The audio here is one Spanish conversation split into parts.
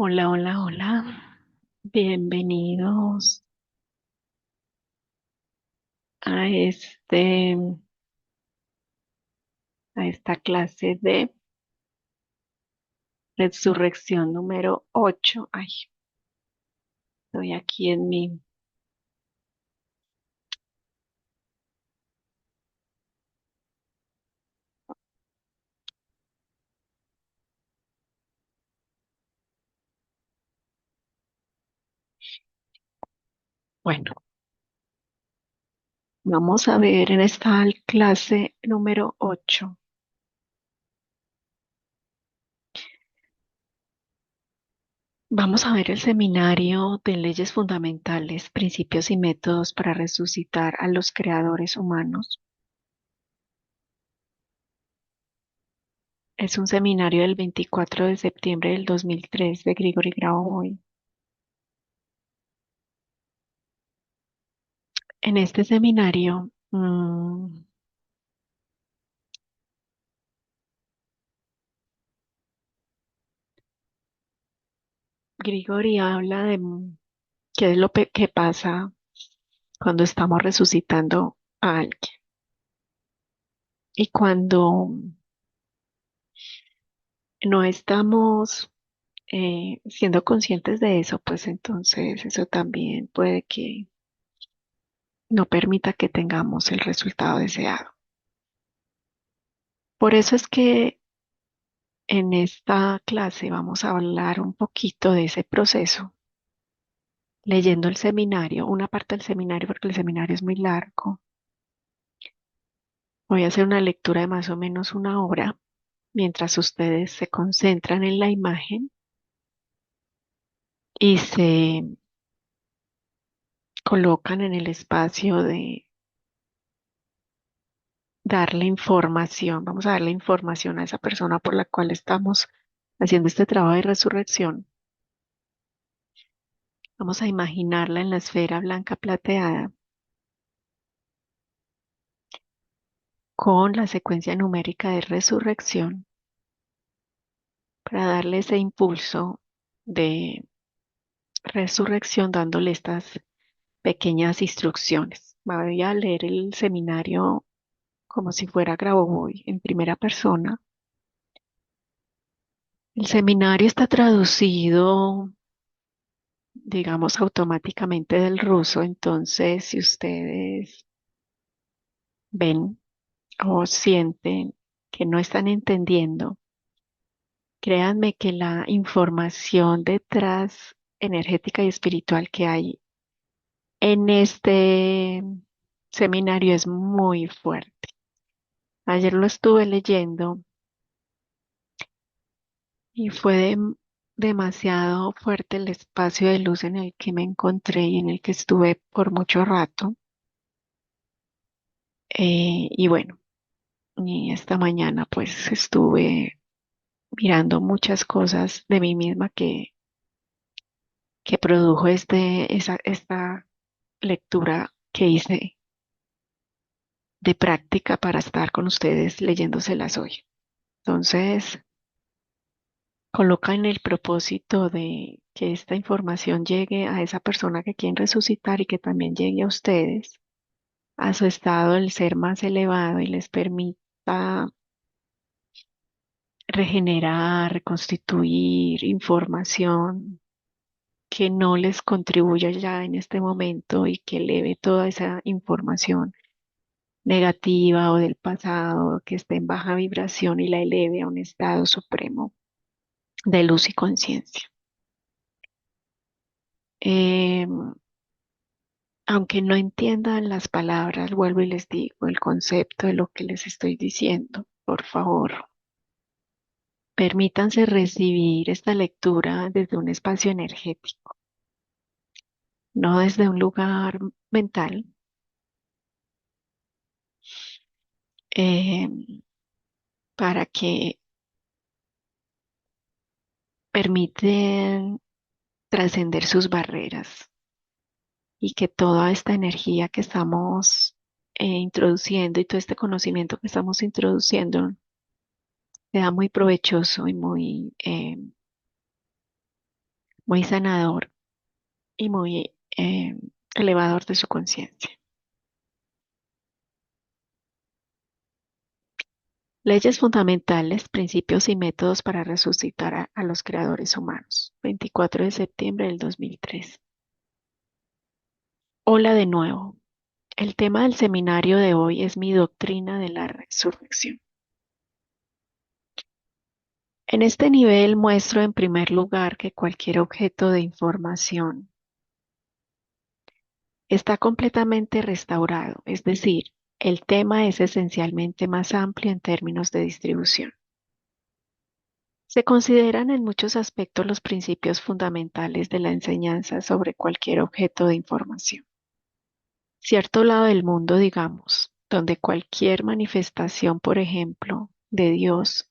Hola, hola, hola. Bienvenidos a a esta clase de resurrección número 8. Ay, estoy aquí en mi, bueno, vamos a ver en esta clase número 8. Vamos a ver el seminario de leyes fundamentales, principios y métodos para resucitar a los creadores humanos. Es un seminario del 24 de septiembre del 2003 de Grigori Grabovoi. En este seminario, Grigori habla de qué es que pasa cuando estamos resucitando a alguien. Y cuando no estamos siendo conscientes de eso, pues entonces eso también puede que no permita que tengamos el resultado deseado. Por eso es que en esta clase vamos a hablar un poquito de ese proceso, leyendo el seminario, una parte del seminario, porque el seminario es muy largo. Voy a hacer una lectura de más o menos una hora mientras ustedes se concentran en la imagen y se colocan en el espacio de darle información. Vamos a darle información a esa persona por la cual estamos haciendo este trabajo de resurrección. Vamos a imaginarla en la esfera blanca plateada con la secuencia numérica de resurrección para darle ese impulso de resurrección dándole estas pequeñas instrucciones. Voy a leer el seminario como si fuera Grabovoi en primera persona. El seminario está traducido, digamos, automáticamente del ruso, entonces si ustedes ven o sienten que no están entendiendo, créanme que la información detrás energética y espiritual que hay en este seminario es muy fuerte. Ayer lo estuve leyendo y fue demasiado fuerte el espacio de luz en el que me encontré y en el que estuve por mucho rato. Y bueno, y esta mañana pues estuve mirando muchas cosas de mí misma que produjo esta lectura que hice de práctica para estar con ustedes leyéndoselas hoy. Entonces, coloca en el propósito de que esta información llegue a esa persona que quieren resucitar y que también llegue a ustedes, a su estado del ser más elevado y les permita regenerar, reconstituir información que no les contribuya ya en este momento y que eleve toda esa información negativa o del pasado que esté en baja vibración y la eleve a un estado supremo de luz y conciencia. Em, Aunque no entiendan las palabras, vuelvo y les digo el concepto de lo que les estoy diciendo. Por favor, permítanse recibir esta lectura desde un espacio energético, no desde un lugar mental, eh, para que permiten trascender sus barreras y que toda esta energía que estamos introduciendo y todo este conocimiento que estamos introduciendo sea muy provechoso y muy muy sanador y muy elevador de su conciencia. Leyes fundamentales, principios y métodos para resucitar a los creadores humanos. 24 de septiembre del 2003. Hola de nuevo. El tema del seminario de hoy es mi doctrina de la resurrección. En este nivel muestro en primer lugar que cualquier objeto de información está completamente restaurado, es decir, el tema es esencialmente más amplio en términos de distribución. Se consideran en muchos aspectos los principios fundamentales de la enseñanza sobre cualquier objeto de información. Cierto lado del mundo, digamos, donde cualquier manifestación, por ejemplo, de Dios,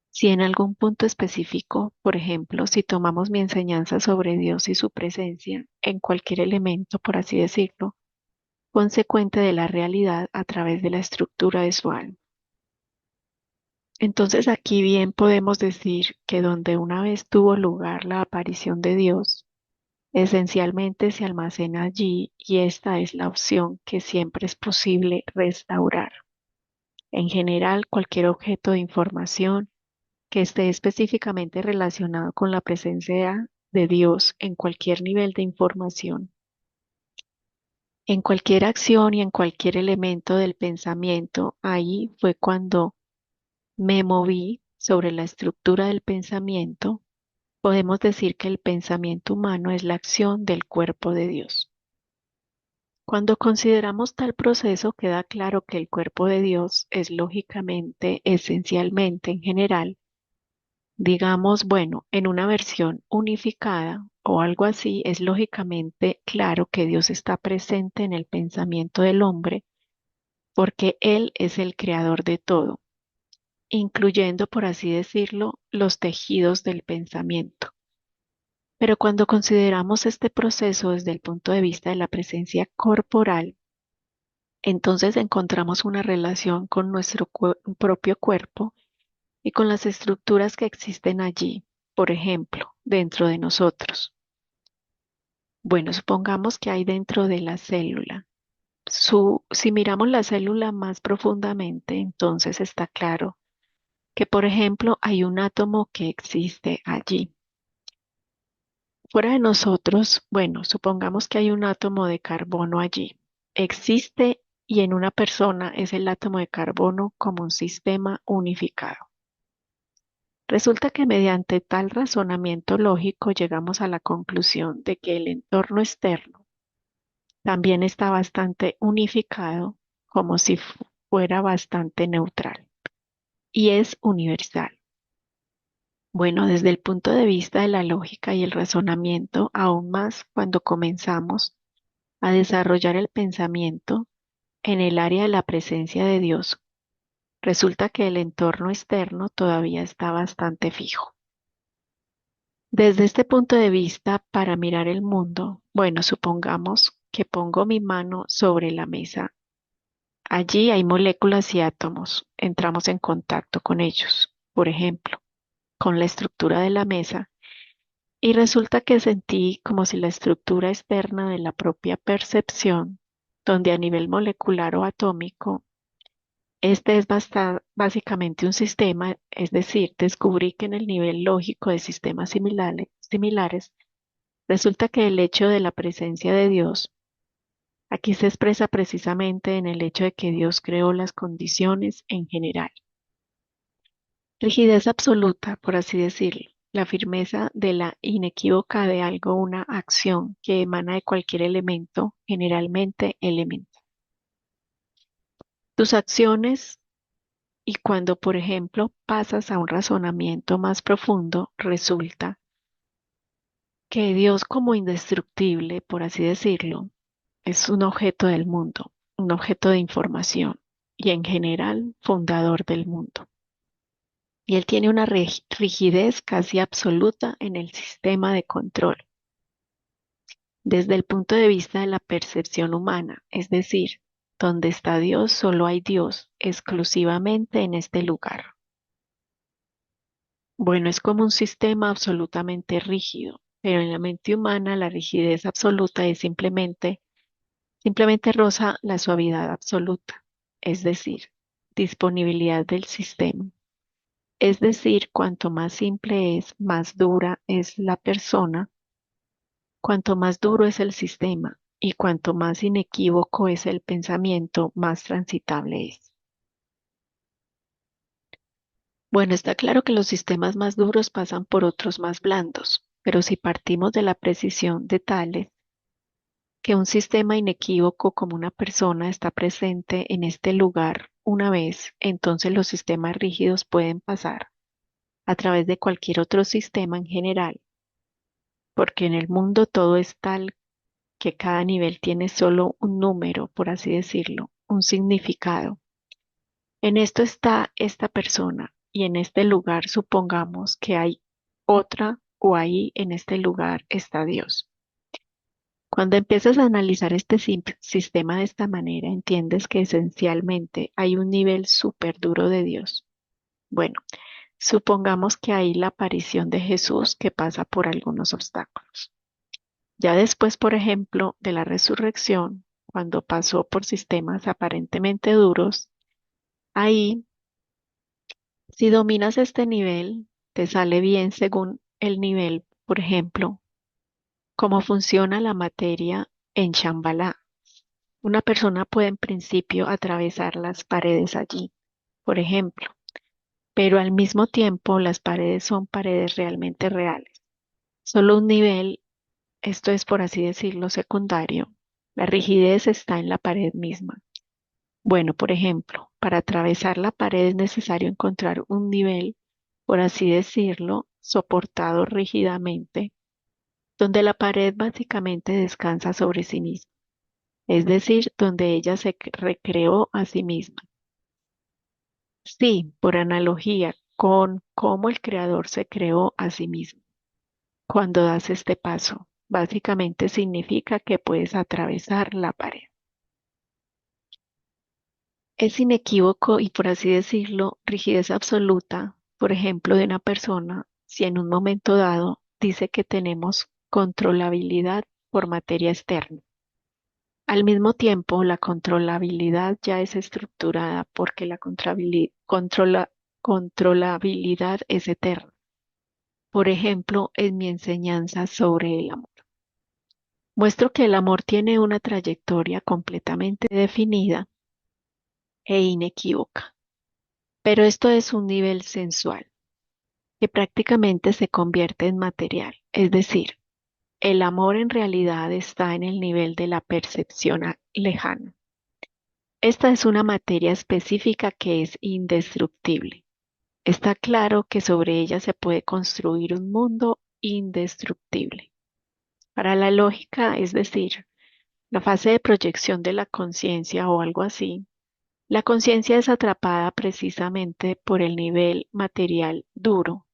si en algún punto específico, por ejemplo, si tomamos mi enseñanza sobre Dios y su presencia en cualquier elemento, por así decirlo, consecuente de la realidad a través de la estructura de su alma. Entonces aquí bien podemos decir que donde una vez tuvo lugar la aparición de Dios, esencialmente se almacena allí y esta es la opción que siempre es posible restaurar. En general, cualquier objeto de información que esté específicamente relacionado con la presencia de Dios en cualquier nivel de información, en cualquier acción y en cualquier elemento del pensamiento, ahí fue cuando me moví sobre la estructura del pensamiento. Podemos decir que el pensamiento humano es la acción del cuerpo de Dios. Cuando consideramos tal proceso, queda claro que el cuerpo de Dios es lógicamente, esencialmente, en general, digamos, bueno, en una versión unificada o algo así, es lógicamente claro que Dios está presente en el pensamiento del hombre porque Él es el creador de todo, incluyendo, por así decirlo, los tejidos del pensamiento. Pero cuando consideramos este proceso desde el punto de vista de la presencia corporal, entonces encontramos una relación con nuestro propio cuerpo y con las estructuras que existen allí, por ejemplo, dentro de nosotros. Bueno, supongamos que hay dentro de la célula. Si miramos la célula más profundamente, entonces está claro que, por ejemplo, hay un átomo que existe allí. Fuera de nosotros, bueno, supongamos que hay un átomo de carbono allí. Existe y en una persona es el átomo de carbono como un sistema unificado. Resulta que mediante tal razonamiento lógico llegamos a la conclusión de que el entorno externo también está bastante unificado, como si fuera bastante neutral, y es universal. Bueno, desde el punto de vista de la lógica y el razonamiento, aún más cuando comenzamos a desarrollar el pensamiento en el área de la presencia de Dios, resulta que el entorno externo todavía está bastante fijo. Desde este punto de vista, para mirar el mundo, bueno, supongamos que pongo mi mano sobre la mesa. Allí hay moléculas y átomos. Entramos en contacto con ellos, por ejemplo, con la estructura de la mesa, y resulta que sentí como si la estructura externa de la propia percepción, donde a nivel molecular o atómico, este es básicamente un sistema, es decir, descubrí que en el nivel lógico de sistemas similares, resulta que el hecho de la presencia de Dios aquí se expresa precisamente en el hecho de que Dios creó las condiciones en general. Rigidez absoluta, por así decirlo, la firmeza de la inequívoca de algo, una acción que emana de cualquier elemento, generalmente elemento. Tus acciones y cuando, por ejemplo, pasas a un razonamiento más profundo, resulta que Dios como indestructible, por así decirlo, es un objeto del mundo, un objeto de información y en general fundador del mundo. Y él tiene una rigidez casi absoluta en el sistema de control, desde el punto de vista de la percepción humana, es decir, donde está Dios, solo hay Dios, exclusivamente en este lugar. Bueno, es como un sistema absolutamente rígido, pero en la mente humana la rigidez absoluta es simplemente roza la suavidad absoluta, es decir, disponibilidad del sistema. Es decir, cuanto más simple es, más dura es la persona, cuanto más duro es el sistema y cuanto más inequívoco es el pensamiento, más transitable es. Bueno, está claro que los sistemas más duros pasan por otros más blandos, pero si partimos de la precisión de tales, que un sistema inequívoco como una persona está presente en este lugar una vez, entonces los sistemas rígidos pueden pasar a través de cualquier otro sistema en general, porque en el mundo todo es tal que cada nivel tiene solo un número, por así decirlo, un significado. En esto está esta persona y en este lugar supongamos que hay otra o ahí en este lugar está Dios. Cuando empiezas a analizar este sistema de esta manera, entiendes que esencialmente hay un nivel súper duro de Dios. Bueno, supongamos que hay la aparición de Jesús que pasa por algunos obstáculos. Ya después, por ejemplo, de la resurrección, cuando pasó por sistemas aparentemente duros, ahí, si dominas este nivel, te sale bien según el nivel, por ejemplo, cómo funciona la materia en Shambhala. Una persona puede en principio atravesar las paredes allí, por ejemplo, pero al mismo tiempo las paredes son paredes realmente reales. Solo un nivel, esto es por así decirlo, secundario. La rigidez está en la pared misma. Bueno, por ejemplo, para atravesar la pared es necesario encontrar un nivel, por así decirlo, soportado rígidamente, donde la pared básicamente descansa sobre sí misma, es decir, donde ella se recreó a sí misma. Sí, por analogía con cómo el creador se creó a sí mismo. Cuando das este paso, básicamente significa que puedes atravesar la pared. Es inequívoco y, por así decirlo, rigidez absoluta, por ejemplo, de una persona, si en un momento dado dice que tenemos controlabilidad por materia externa. Al mismo tiempo, la controlabilidad ya es estructurada porque la controlabilidad es eterna. Por ejemplo, en mi enseñanza sobre el amor. Muestro que el amor tiene una trayectoria completamente definida e inequívoca, pero esto es un nivel sensual que prácticamente se convierte en material, es decir, el amor en realidad está en el nivel de la percepción lejana. Esta es una materia específica que es indestructible. Está claro que sobre ella se puede construir un mundo indestructible. Para la lógica, es decir, la fase de proyección de la conciencia o algo así, la conciencia es atrapada precisamente por el nivel material duro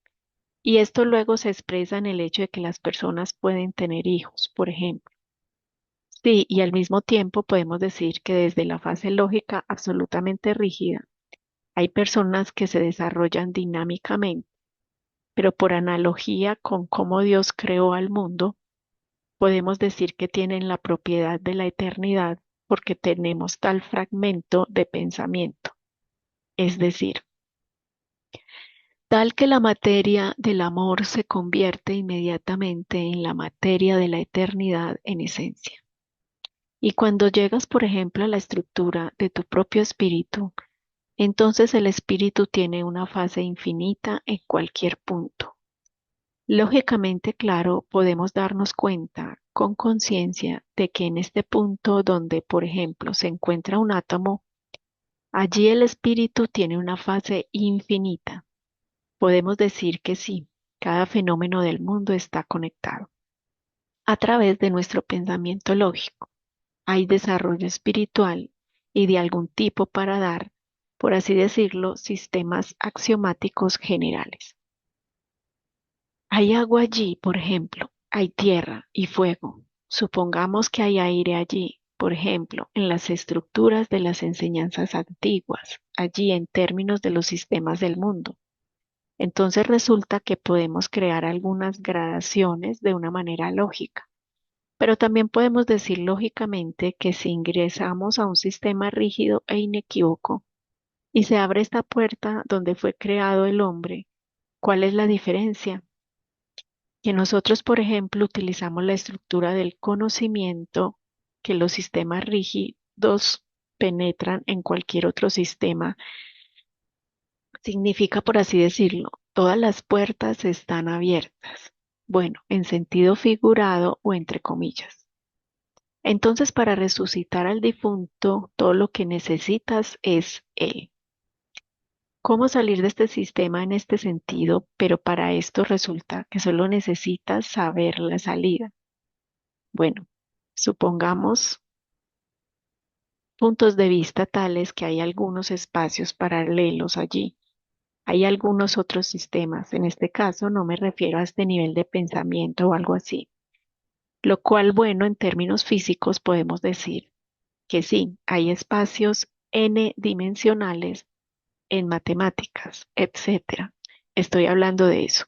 y esto luego se expresa en el hecho de que las personas pueden tener hijos, por ejemplo. Sí, y al mismo tiempo podemos decir que desde la fase lógica absolutamente rígida, hay personas que se desarrollan dinámicamente, pero por analogía con cómo Dios creó al mundo, podemos decir que tienen la propiedad de la eternidad porque tenemos tal fragmento de pensamiento, es decir, tal que la materia del amor se convierte inmediatamente en la materia de la eternidad en esencia. Y cuando llegas, por ejemplo, a la estructura de tu propio espíritu, entonces el espíritu tiene una fase infinita en cualquier punto. Lógicamente, claro, podemos darnos cuenta con conciencia de que en este punto donde, por ejemplo, se encuentra un átomo, allí el espíritu tiene una fase infinita. Podemos decir que sí, cada fenómeno del mundo está conectado a través de nuestro pensamiento lógico. Hay desarrollo espiritual y de algún tipo para dar, por así decirlo, sistemas axiomáticos generales. Hay agua allí, por ejemplo, hay tierra y fuego. Supongamos que hay aire allí, por ejemplo, en las estructuras de las enseñanzas antiguas, allí en términos de los sistemas del mundo. Entonces resulta que podemos crear algunas gradaciones de una manera lógica, pero también podemos decir lógicamente que si ingresamos a un sistema rígido e inequívoco y se abre esta puerta donde fue creado el hombre, ¿cuál es la diferencia? Que nosotros, por ejemplo, utilizamos la estructura del conocimiento que los sistemas rígidos penetran en cualquier otro sistema. Significa, por así decirlo, todas las puertas están abiertas. Bueno, en sentido figurado o entre comillas. Entonces, para resucitar al difunto, todo lo que necesitas es él. ¿Cómo salir de este sistema en este sentido? Pero para esto resulta que solo necesitas saber la salida. Bueno, supongamos puntos de vista tales que hay algunos espacios paralelos allí. Hay algunos otros sistemas. En este caso no me refiero a este nivel de pensamiento o algo así. Lo cual, bueno, en términos físicos podemos decir que sí, hay espacios n dimensionales en matemáticas, etcétera. Estoy hablando de eso.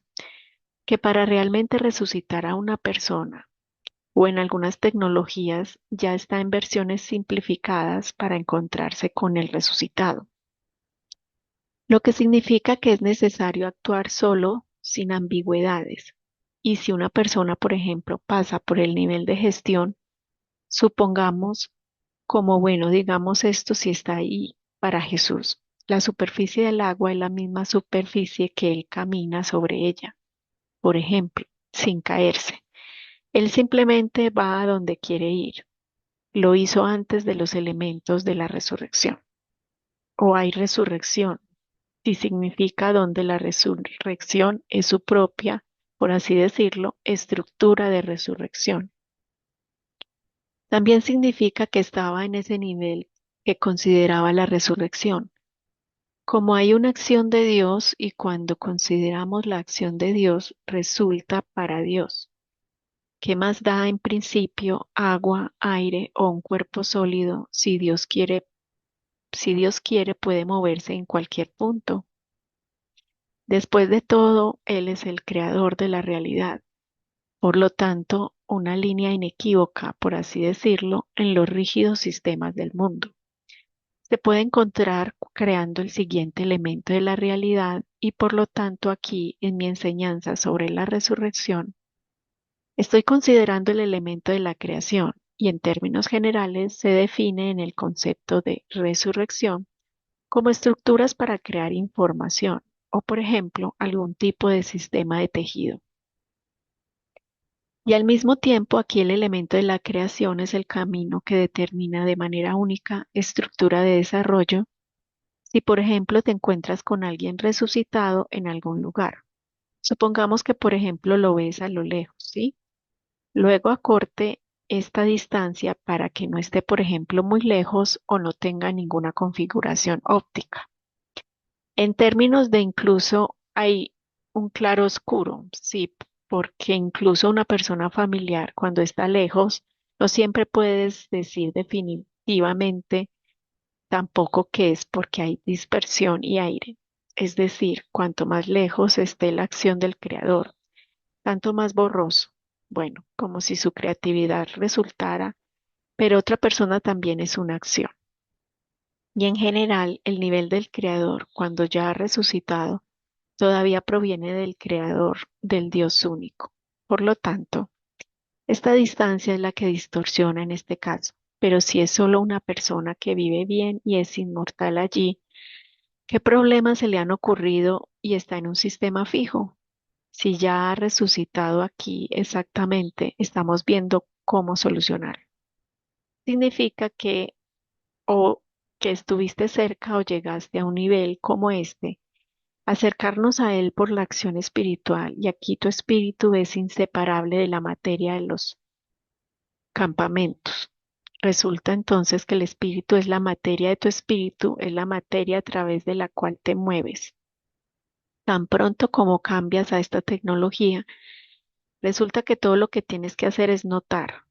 Que para realmente resucitar a una persona o en algunas tecnologías ya está en versiones simplificadas para encontrarse con el resucitado, lo que significa que es necesario actuar solo, sin ambigüedades. Y si una persona, por ejemplo, pasa por el nivel de gestión, supongamos como, bueno, digamos esto si está ahí para Jesús. La superficie del agua es la misma superficie que él camina sobre ella, por ejemplo, sin caerse. Él simplemente va a donde quiere ir. Lo hizo antes de los elementos de la resurrección. O hay resurrección, si significa donde la resurrección es su propia, por así decirlo, estructura de resurrección. También significa que estaba en ese nivel que consideraba la resurrección. Como hay una acción de Dios y cuando consideramos la acción de Dios resulta para Dios. ¿Qué más da en principio agua, aire o un cuerpo sólido si Dios quiere puede moverse en cualquier punto? Después de todo, Él es el creador de la realidad. Por lo tanto, una línea inequívoca, por así decirlo, en los rígidos sistemas del mundo. Se puede encontrar creando el siguiente elemento de la realidad y por lo tanto aquí en mi enseñanza sobre la resurrección estoy considerando el elemento de la creación y en términos generales se define en el concepto de resurrección como estructuras para crear información o, por ejemplo, algún tipo de sistema de tejido. Y al mismo tiempo, aquí el elemento de la creación es el camino que determina de manera única estructura de desarrollo. Si, por ejemplo, te encuentras con alguien resucitado en algún lugar, supongamos que, por ejemplo, lo ves a lo lejos, ¿sí? Luego acorte esta distancia para que no esté, por ejemplo, muy lejos o no tenga ninguna configuración óptica. En términos de incluso hay un claro oscuro, sí, porque incluso una persona familiar cuando está lejos, no siempre puedes decir definitivamente tampoco que es porque hay dispersión y aire. Es decir, cuanto más lejos esté la acción del creador, tanto más borroso. Bueno, como si su creatividad resultara, pero otra persona también es una acción. Y en general, el nivel del creador, cuando ya ha resucitado, todavía proviene del creador, del Dios único. Por lo tanto, esta distancia es la que distorsiona en este caso. Pero si es solo una persona que vive bien y es inmortal allí, ¿qué problemas se le han ocurrido y está en un sistema fijo? Si ya ha resucitado aquí exactamente, estamos viendo cómo solucionar. Significa que o que estuviste cerca o llegaste a un nivel como este, acercarnos a Él por la acción espiritual, y aquí tu espíritu es inseparable de la materia de los campamentos. Resulta entonces que el espíritu es la materia de tu espíritu, es la materia a través de la cual te mueves. Tan pronto como cambias a esta tecnología, resulta que todo lo que tienes que hacer es notar.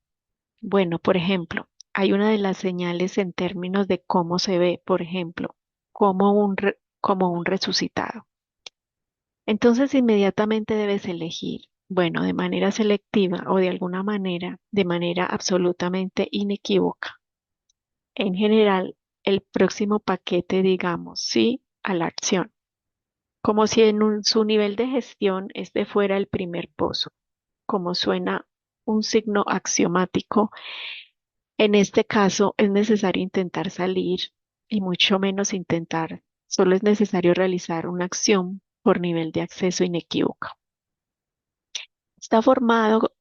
Bueno, por ejemplo, hay una de las señales en términos de cómo se ve, por ejemplo, como un resucitado. Entonces inmediatamente debes elegir, bueno, de manera selectiva o de alguna manera, de manera absolutamente inequívoca. En general, el próximo paquete, digamos, sí a la acción, como si su nivel de gestión este fuera el primer pozo, como suena un signo axiomático. En este caso es necesario intentar salir y mucho menos intentar, solo es necesario realizar una acción por nivel de acceso inequívoco. Está formado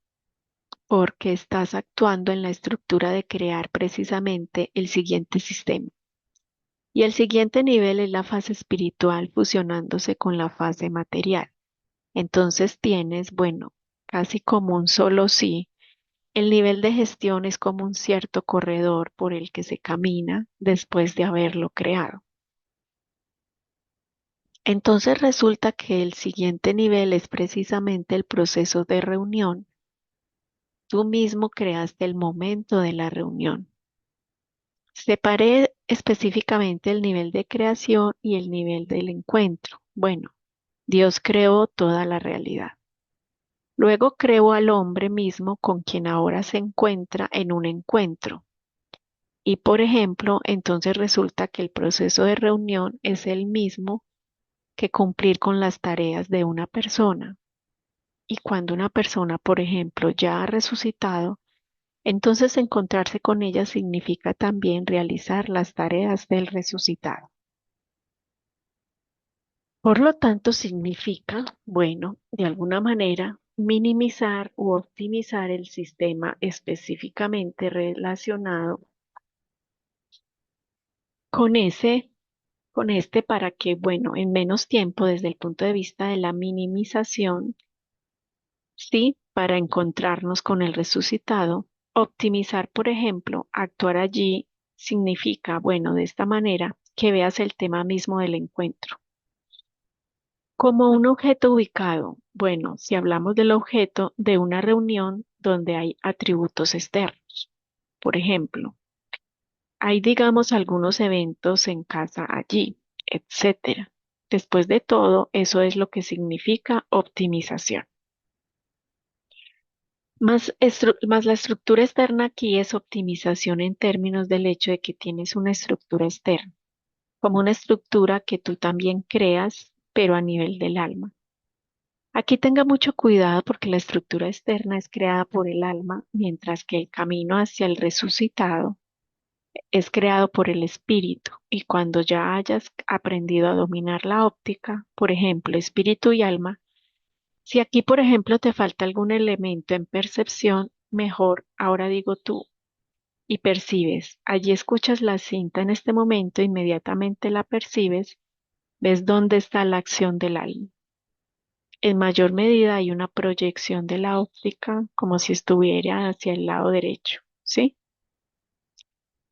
porque estás actuando en la estructura de crear precisamente el siguiente sistema. Y el siguiente nivel es la fase espiritual fusionándose con la fase material. Entonces tienes, bueno, casi como un solo sí. El nivel de gestión es como un cierto corredor por el que se camina después de haberlo creado. Entonces resulta que el siguiente nivel es precisamente el proceso de reunión. Tú mismo creaste el momento de la reunión. Separé específicamente el nivel de creación y el nivel del encuentro. Bueno, Dios creó toda la realidad. Luego creó al hombre mismo con quien ahora se encuentra en un encuentro. Y por ejemplo, entonces resulta que el proceso de reunión es el mismo que cumplir con las tareas de una persona. Y cuando una persona, por ejemplo, ya ha resucitado, entonces encontrarse con ella significa también realizar las tareas del resucitado. Por lo tanto, significa, bueno, de alguna manera, minimizar u optimizar el sistema específicamente relacionado con con este para que, bueno, en menos tiempo, desde el punto de vista de la minimización, sí, para encontrarnos con el resucitado, optimizar, por ejemplo, actuar allí significa, bueno, de esta manera, que veas el tema mismo del encuentro. Como un objeto ubicado, bueno, si hablamos del objeto de una reunión donde hay atributos externos, por ejemplo, hay, digamos, algunos eventos en casa allí, etcétera. Después de todo, eso es lo que significa optimización. Más la estructura externa aquí es optimización en términos del hecho de que tienes una estructura externa, como una estructura que tú también creas, pero a nivel del alma. Aquí tenga mucho cuidado porque la estructura externa es creada por el alma, mientras que el camino hacia el resucitado es creado por el espíritu. Y cuando ya hayas aprendido a dominar la óptica, por ejemplo, espíritu y alma, si aquí, por ejemplo, te falta algún elemento en percepción, mejor, ahora digo tú, y percibes. Allí escuchas la cinta en este momento, inmediatamente la percibes, ves dónde está la acción del alma. En mayor medida hay una proyección de la óptica como si estuviera hacia el lado derecho, ¿sí?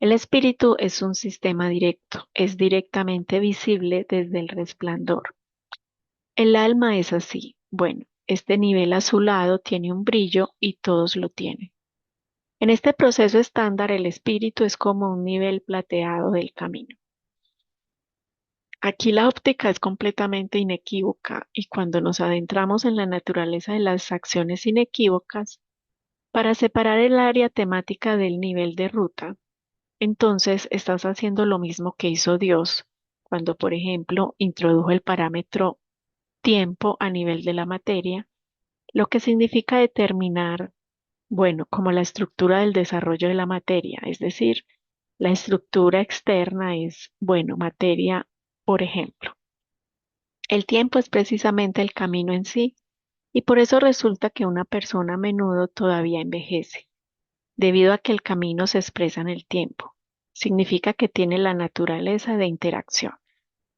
El espíritu es un sistema directo, es directamente visible desde el resplandor. El alma es así. Bueno, este nivel azulado tiene un brillo y todos lo tienen. En este proceso estándar, el espíritu es como un nivel plateado del camino. Aquí la óptica es completamente inequívoca y cuando nos adentramos en la naturaleza de las acciones inequívocas, para separar el área temática del nivel de ruta, entonces estás haciendo lo mismo que hizo Dios cuando, por ejemplo, introdujo el parámetro tiempo a nivel de la materia, lo que significa determinar, bueno, como la estructura del desarrollo de la materia, es decir, la estructura externa es, bueno, materia, por ejemplo. El tiempo es precisamente el camino en sí, y por eso resulta que una persona a menudo todavía envejece, debido a que el camino se expresa en el tiempo. Significa que tiene la naturaleza de interacción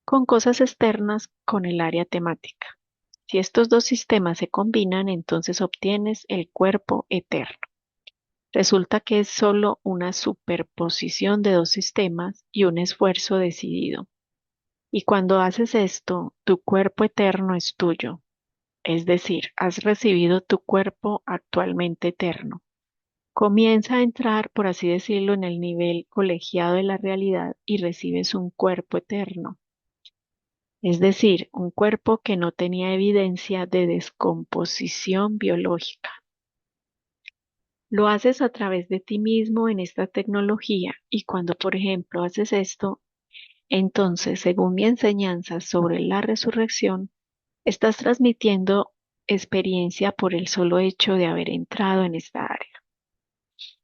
con cosas externas con el área temática. Si estos dos sistemas se combinan, entonces obtienes el cuerpo eterno. Resulta que es solo una superposición de dos sistemas y un esfuerzo decidido. Y cuando haces esto, tu cuerpo eterno es tuyo, es decir, has recibido tu cuerpo actualmente eterno. Comienza a entrar, por así decirlo, en el nivel colegiado de la realidad y recibes un cuerpo eterno. es decir, un cuerpo que no tenía evidencia de descomposición biológica. Lo haces a través de ti mismo en esta tecnología y cuando, por ejemplo, haces esto, entonces, según mi enseñanza sobre la resurrección, estás transmitiendo experiencia por el solo hecho de haber entrado en esta área.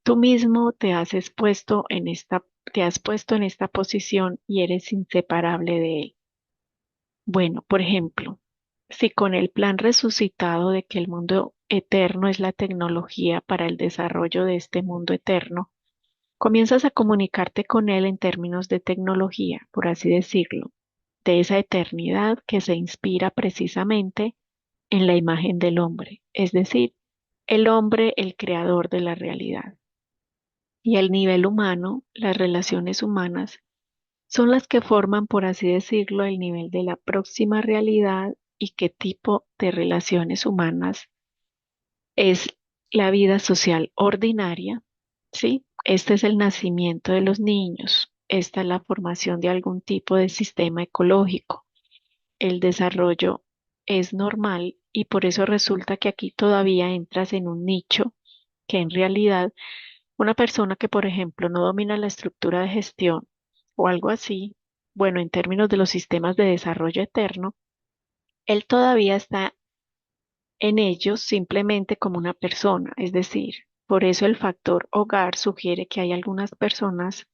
Tú mismo te has puesto en esta posición y eres inseparable de él. Bueno, por ejemplo, si con el plan resucitado de que el mundo eterno es la tecnología para el desarrollo de este mundo eterno, comienzas a comunicarte con él en términos de tecnología, por así decirlo, de esa eternidad que se inspira precisamente en la imagen del hombre, es decir, el hombre, el creador de la realidad. Y el nivel humano, las relaciones humanas, son las que forman, por así decirlo, el nivel de la próxima realidad y qué tipo de relaciones humanas es la vida social ordinaria, ¿sí? Este es el nacimiento de los niños, esta es la formación de algún tipo de sistema ecológico. El desarrollo es normal y por eso resulta que aquí todavía entras en un nicho que en realidad una persona que, por ejemplo, no domina la estructura de gestión o algo así, bueno, en términos de los sistemas de desarrollo eterno, él todavía está en ellos simplemente como una persona, es decir, por eso el factor hogar sugiere que hay algunas personas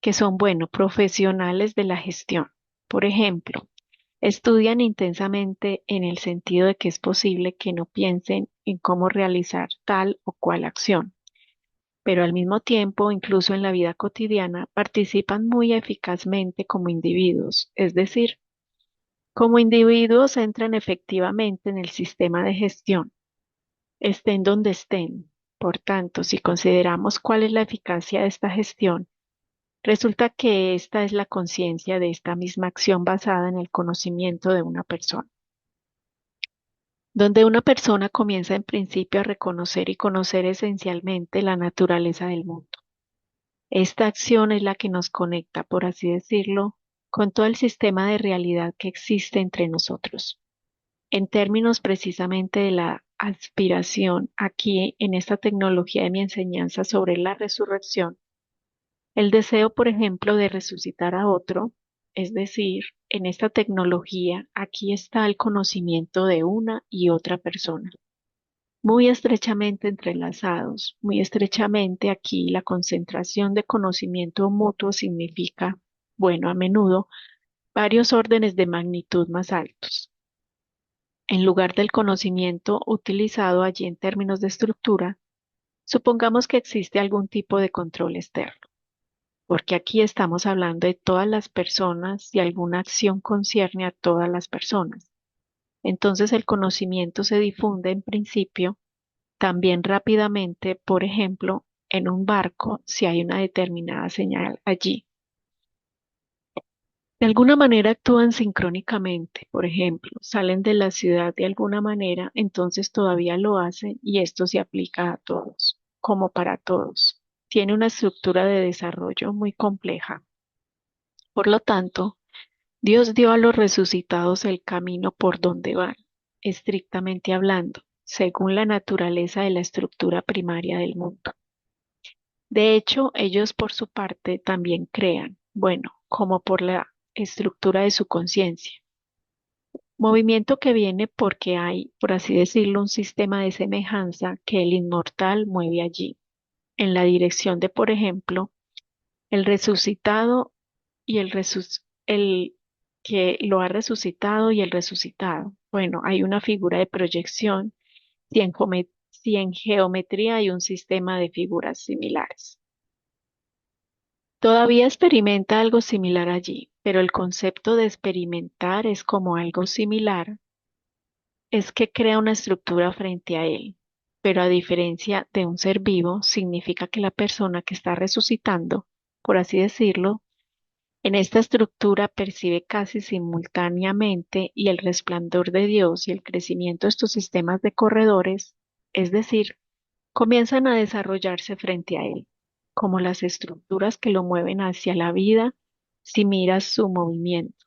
que son, bueno, profesionales de la gestión. Por ejemplo, estudian intensamente en el sentido de que es posible que no piensen en cómo realizar tal o cual acción, pero al mismo tiempo, incluso en la vida cotidiana, participan muy eficazmente como individuos, es decir, como individuos entran efectivamente en el sistema de gestión, estén donde estén. Por tanto, si consideramos cuál es la eficacia de esta gestión, resulta que esta es la conciencia de esta misma acción basada en el conocimiento de una persona, donde una persona comienza en principio a reconocer y conocer esencialmente la naturaleza del mundo. Esta acción es la que nos conecta, por así decirlo, con todo el sistema de realidad que existe entre nosotros. En términos precisamente de la aspiración aquí en esta tecnología de mi enseñanza sobre la resurrección, el deseo, por ejemplo, de resucitar a otro, es decir, en esta tecnología aquí está el conocimiento de una y otra persona, muy estrechamente entrelazados, muy estrechamente aquí la concentración de conocimiento mutuo significa, bueno, a menudo, varios órdenes de magnitud más altos. En lugar del conocimiento utilizado allí en términos de estructura, supongamos que existe algún tipo de control externo, porque aquí estamos hablando de todas las personas y alguna acción concierne a todas las personas. Entonces el conocimiento se difunde en principio también rápidamente, por ejemplo, en un barco si hay una determinada señal allí. De alguna manera actúan sincrónicamente, por ejemplo, salen de la ciudad de alguna manera, entonces todavía lo hacen y esto se aplica a todos, como para todos. Tiene una estructura de desarrollo muy compleja. Por lo tanto, Dios dio a los resucitados el camino por donde van, estrictamente hablando, según la naturaleza de la estructura primaria del mundo. De hecho, ellos por su parte también crean, bueno, como por la estructura de su conciencia. Movimiento que viene porque hay, por así decirlo, un sistema de semejanza que el inmortal mueve allí, en la dirección de, por ejemplo, el resucitado y el que lo ha resucitado y el resucitado. Bueno, hay una figura de proyección si en geometría hay un sistema de figuras similares. Todavía experimenta algo similar allí, pero el concepto de experimentar es como algo similar, es que crea una estructura frente a él, pero a diferencia de un ser vivo, significa que la persona que está resucitando, por así decirlo, en esta estructura percibe casi simultáneamente y el resplandor de Dios y el crecimiento de estos sistemas de corredores, es decir, comienzan a desarrollarse frente a él, como las estructuras que lo mueven hacia la vida si miras su movimiento.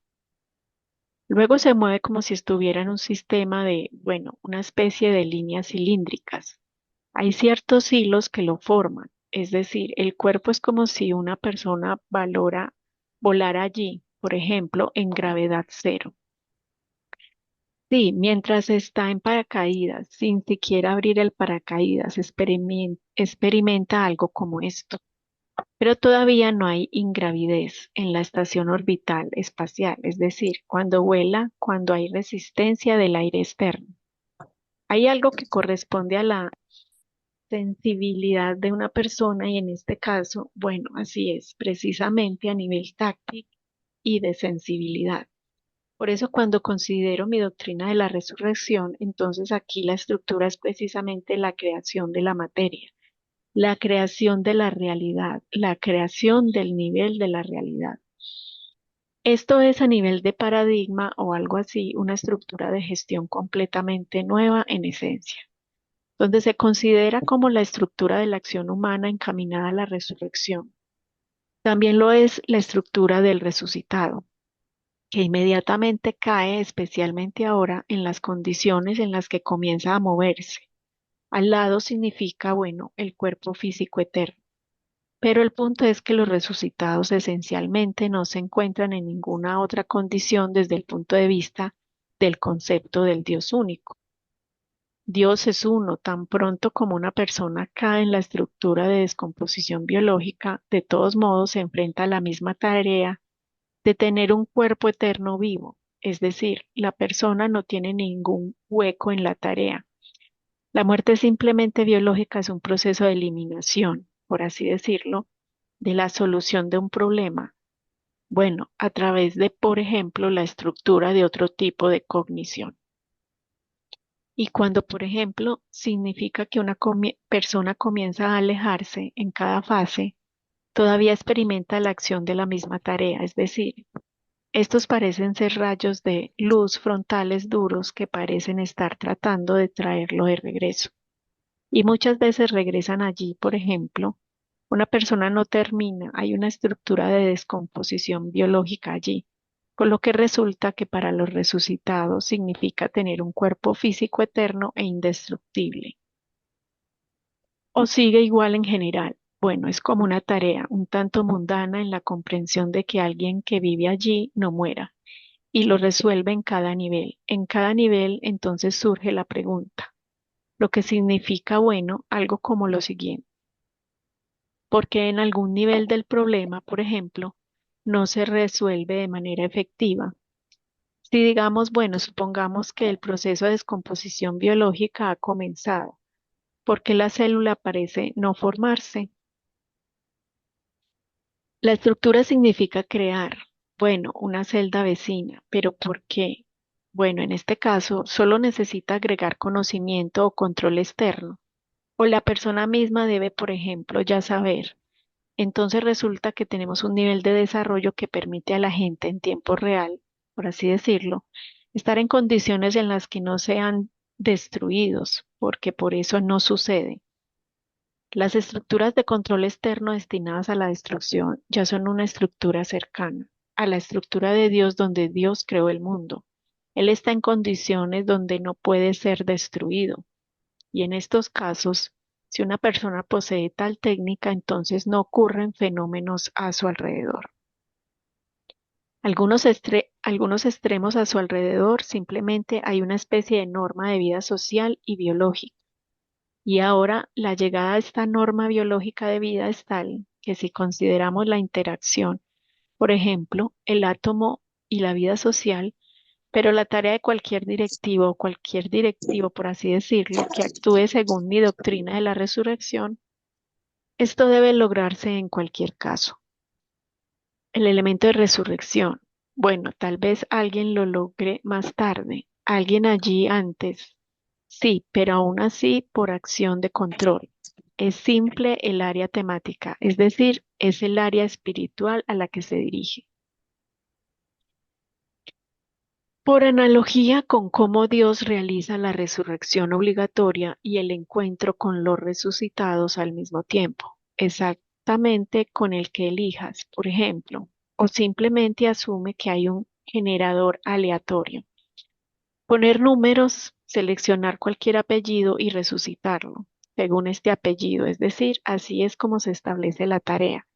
Luego se mueve como si estuviera en un sistema de, bueno, una especie de líneas cilíndricas. Hay ciertos hilos que lo forman, es decir, el cuerpo es como si una persona volara allí, por ejemplo, en gravedad cero. Sí, mientras está en paracaídas, sin siquiera abrir el paracaídas, experimenta algo como esto. Pero todavía no hay ingravidez en la estación orbital espacial, es decir, cuando vuela, cuando hay resistencia del aire externo. Hay algo que corresponde a la sensibilidad de una persona y en este caso, bueno, así es, precisamente a nivel táctil y de sensibilidad. Por eso cuando considero mi doctrina de la resurrección, entonces aquí la estructura es precisamente la creación de la materia, la creación de la realidad, la creación del nivel de la realidad. Esto es a nivel de paradigma o algo así, una estructura de gestión completamente nueva en esencia, donde se considera como la estructura de la acción humana encaminada a la resurrección. También lo es la estructura del resucitado, que inmediatamente cae, especialmente ahora, en las condiciones en las que comienza a moverse. Al lado significa, bueno, el cuerpo físico eterno. Pero el punto es que los resucitados esencialmente no se encuentran en ninguna otra condición desde el punto de vista del concepto del Dios único. Dios es uno, tan pronto como una persona cae en la estructura de descomposición biológica, de todos modos se enfrenta a la misma tarea de tener un cuerpo eterno vivo, es decir, la persona no tiene ningún hueco en la tarea. La muerte simplemente biológica es un proceso de eliminación, por así decirlo, de la solución de un problema. Bueno, a través de, por ejemplo, la estructura de otro tipo de cognición. Y cuando, por ejemplo, significa que una persona comienza a alejarse en cada fase, todavía experimenta la acción de la misma tarea, es decir, estos parecen ser rayos de luz frontales duros que parecen estar tratando de traerlo de regreso. Y muchas veces regresan allí, por ejemplo, una persona no termina, hay una estructura de descomposición biológica allí, con lo que resulta que para los resucitados significa tener un cuerpo físico eterno e indestructible. O sigue igual en general. Bueno, es como una tarea un tanto mundana en la comprensión de que alguien que vive allí no muera y lo resuelve en cada nivel. En cada nivel entonces surge la pregunta, lo que significa, bueno, algo como lo siguiente, porque en algún nivel del problema, por ejemplo, no se resuelve de manera efectiva. Si digamos, bueno, supongamos que el proceso de descomposición biológica ha comenzado, porque la célula parece no formarse. La estructura significa crear, bueno, una celda vecina, pero ¿por qué? Bueno, en este caso, solo necesita agregar conocimiento o control externo, o la persona misma debe, por ejemplo, ya saber. Entonces resulta que tenemos un nivel de desarrollo que permite a la gente en tiempo real, por así decirlo, estar en condiciones en las que no sean destruidos, porque por eso no sucede. Las estructuras de control externo destinadas a la destrucción ya son una estructura cercana a la estructura de Dios donde Dios creó el mundo. Él está en condiciones donde no puede ser destruido. Y en estos casos, si una persona posee tal técnica, entonces no ocurren fenómenos a su alrededor. Algunos extremos a su alrededor, simplemente hay una especie de norma de vida social y biológica. Y ahora la llegada a esta norma biológica de vida es tal que si consideramos la interacción, por ejemplo, el átomo y la vida social, pero la tarea de cualquier directivo o cualquier directivo, por así decirlo, que actúe según mi doctrina de la resurrección, esto debe lograrse en cualquier caso. El elemento de resurrección. Bueno, tal vez alguien lo logre más tarde, alguien allí antes. Sí, pero aún así por acción de control. Es simple el área temática, es decir, es el área espiritual a la que se dirige. Por analogía con cómo Dios realiza la resurrección obligatoria y el encuentro con los resucitados al mismo tiempo, exactamente con el que elijas, por ejemplo, o simplemente asume que hay un generador aleatorio. Poner números, seleccionar cualquier apellido y resucitarlo, según este apellido, es decir, así es como se establece la tarea.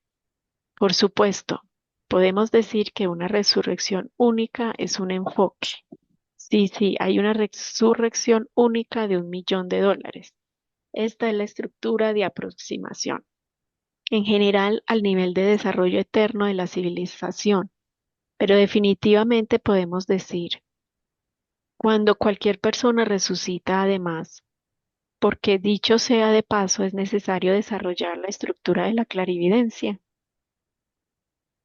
Por supuesto, podemos decir que una resurrección única es un enfoque. Sí, sí, hay una resurrección única de $1.000.000. Esta es la estructura de aproximación. En general, al nivel de desarrollo eterno de la civilización, pero definitivamente podemos decir, cuando cualquier persona resucita además, porque dicho sea de paso, es necesario desarrollar la estructura de la clarividencia.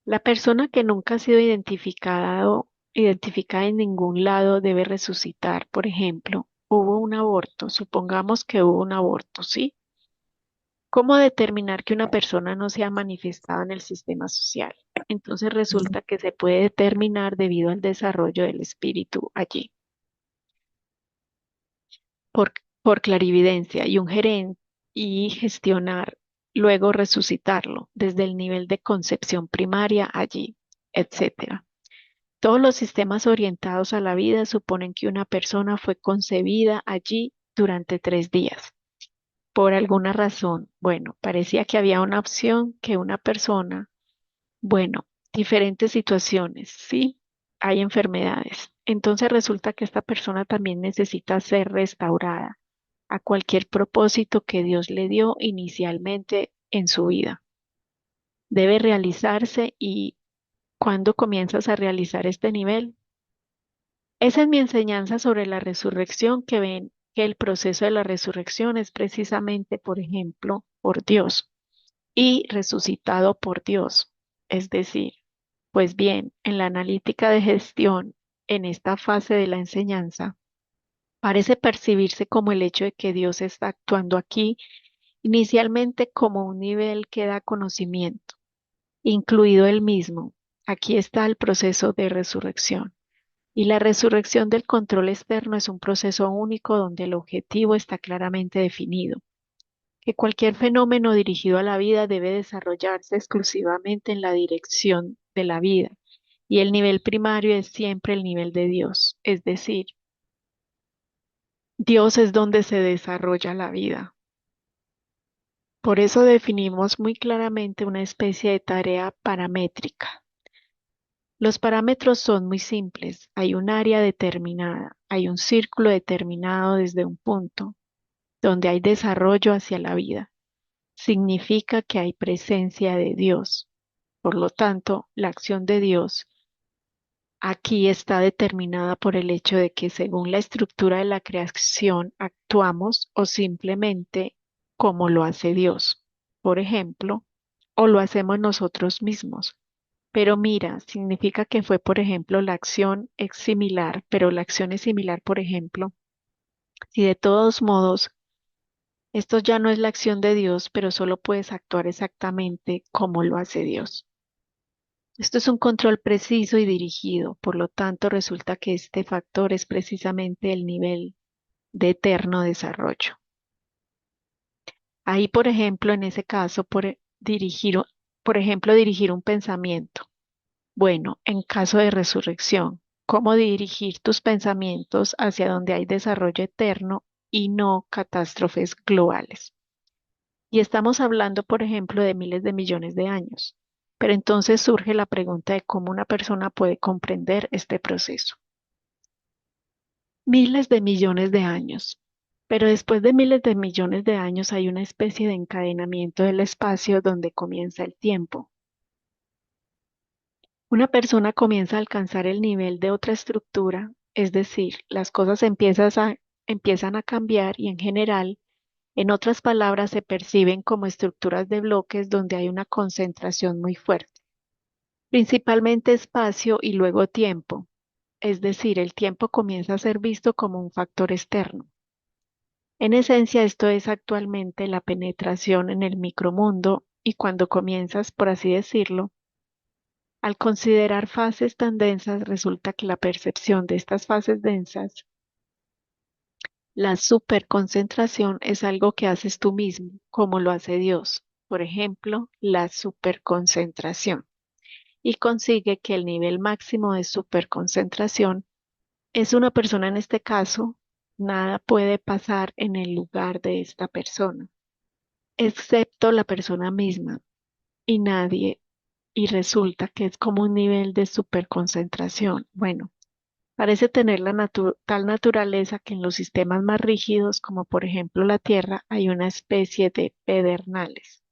La persona que nunca ha sido identificada en ningún lado debe resucitar. Por ejemplo, hubo un aborto, supongamos que hubo un aborto, ¿sí? ¿Cómo determinar que una persona no se ha manifestado en el sistema social? Entonces resulta que se puede determinar debido al desarrollo del espíritu allí, por, por clarividencia y un gerente y gestionar, luego resucitarlo desde el nivel de concepción primaria allí, etcétera. Todos los sistemas orientados a la vida suponen que una persona fue concebida allí durante 3 días. Por alguna razón, bueno, parecía que había una opción que una persona, bueno, diferentes situaciones, ¿sí? Hay enfermedades. Entonces resulta que esta persona también necesita ser restaurada a cualquier propósito que Dios le dio inicialmente en su vida. Debe realizarse y ¿cuándo comienzas a realizar este nivel? Esa es mi enseñanza sobre la resurrección, que ven que el proceso de la resurrección es precisamente, por ejemplo, por Dios y resucitado por Dios. Es decir, pues bien, en la analítica de gestión, en esta fase de la enseñanza, parece percibirse como el hecho de que Dios está actuando aquí inicialmente como un nivel que da conocimiento, incluido el mismo. Aquí está el proceso de resurrección. Y la resurrección del control externo es un proceso único donde el objetivo está claramente definido, que cualquier fenómeno dirigido a la vida debe desarrollarse exclusivamente en la dirección de la vida, y el nivel primario es siempre el nivel de Dios, es decir, Dios es donde se desarrolla la vida. Por eso definimos muy claramente una especie de tarea paramétrica. Los parámetros son muy simples. Hay un área determinada, hay un círculo determinado desde un punto, donde hay desarrollo hacia la vida. Significa que hay presencia de Dios. Por lo tanto, la acción de Dios aquí está determinada por el hecho de que según la estructura de la creación actuamos o simplemente como lo hace Dios, por ejemplo, o lo hacemos nosotros mismos. Pero mira, significa que fue, por ejemplo, la acción es similar, pero la acción es similar, por ejemplo, si de todos modos esto ya no es la acción de Dios, pero solo puedes actuar exactamente como lo hace Dios. Esto es un control preciso y dirigido, por lo tanto resulta que este factor es precisamente el nivel de eterno desarrollo. Ahí, por ejemplo, en ese caso, por ejemplo, dirigir un pensamiento. Bueno, en caso de resurrección, ¿cómo dirigir tus pensamientos hacia donde hay desarrollo eterno y no catástrofes globales? Y estamos hablando, por ejemplo, de miles de millones de años. Pero entonces surge la pregunta de cómo una persona puede comprender este proceso. Miles de millones de años. Pero después de miles de millones de años hay una especie de encadenamiento del espacio donde comienza el tiempo. Una persona comienza a alcanzar el nivel de otra estructura, es decir, las cosas empiezan a cambiar y en general, en otras palabras, se perciben como estructuras de bloques donde hay una concentración muy fuerte, principalmente espacio y luego tiempo, es decir, el tiempo comienza a ser visto como un factor externo. En esencia, esto es actualmente la penetración en el micromundo y cuando comienzas, por así decirlo, al considerar fases tan densas, resulta que la percepción de estas fases densas, la superconcentración, es algo que haces tú mismo, como lo hace Dios. Por ejemplo, la superconcentración. y consigue que el nivel máximo de superconcentración es una persona en este caso, nada puede pasar en el lugar de esta persona, excepto la persona misma y nadie, y resulta que es como un nivel de superconcentración. Bueno, parece tener tal naturaleza que en los sistemas más rígidos, como por ejemplo la Tierra, hay una especie de pedernales.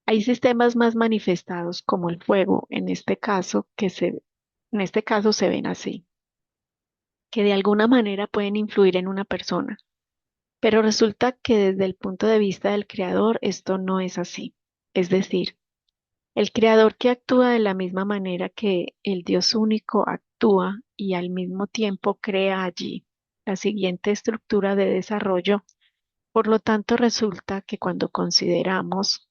Hay sistemas más manifestados como el fuego, en este caso se ven así, que de alguna manera pueden influir en una persona. Pero resulta que desde el punto de vista del creador esto no es así. Es decir, el creador que actúa de la misma manera que el Dios único actúa y al mismo tiempo crea allí la siguiente estructura de desarrollo. Por lo tanto, resulta que cuando consideramos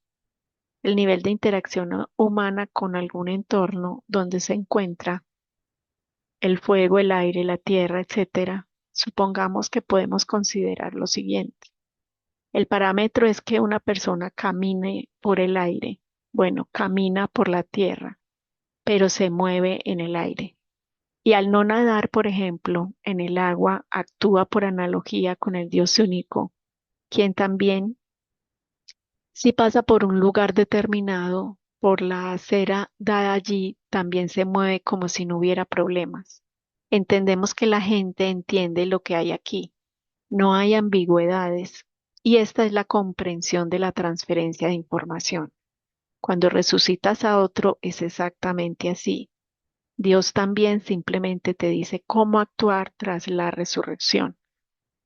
el nivel de interacción humana con algún entorno donde se encuentra el fuego, el aire, la tierra, etcétera, supongamos que podemos considerar lo siguiente. El parámetro es que una persona camine por el aire. Bueno, camina por la tierra, pero se mueve en el aire. Y al no nadar, por ejemplo, en el agua, actúa por analogía con el Dios único, quien también, si pasa por un lugar determinado, por la acera dada allí, también se mueve como si no hubiera problemas. Entendemos que la gente entiende lo que hay aquí. No hay ambigüedades. Y esta es la comprensión de la transferencia de información. Cuando resucitas a otro es exactamente así. Dios también simplemente te dice cómo actuar tras la resurrección.